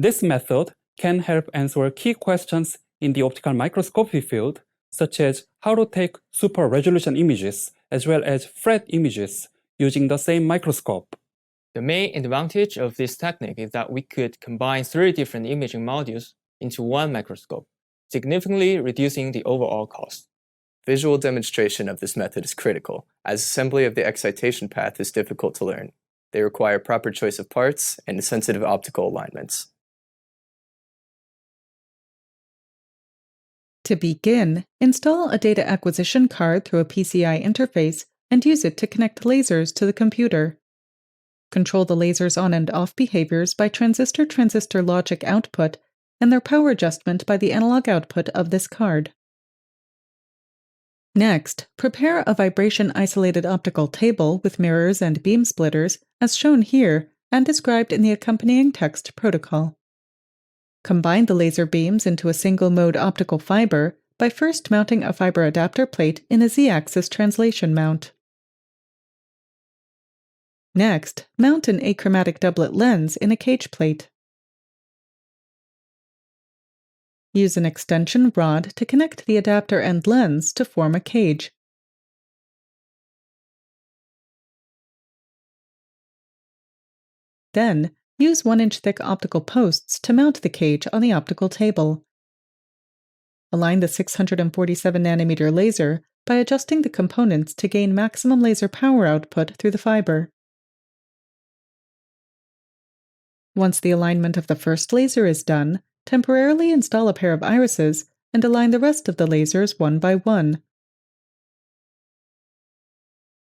This method can help answer key questions in the optical microscopy field, such as how to take super resolution images as well as flat images using the same microscope. The main advantage of this technique is that we could combine 3 different imaging modules into one microscope, significantly reducing the overall cost. Visual demonstration of this method is critical, as assembly of the excitation path is difficult to learn. They require proper choice of parts and sensitive optical alignments. To begin, install a data acquisition card through a PCI interface and use it to connect lasers to the computer. Control the laser's on and off behaviors by transistor-transistor logic output and their power adjustment by the analog output of this card. Next, prepare a vibration-isolated optical table with mirrors and beam splitters, as shown here and described in the accompanying text protocol. Combine the laser beams into a single-mode optical fiber by first mounting a fiber adapter plate in a Z-axis translation mount. Next, mount an achromatic doublet lens in a cage plate. Use an extension rod to connect the adapter and lens to form a cage. Then, use 1-inch thick optical posts to mount the cage on the optical table. Align the 647 nanometer laser by adjusting the components to gain maximum laser power output through the fiber. Once the alignment of the first laser is done, temporarily install a pair of irises and align the rest of the lasers one by one.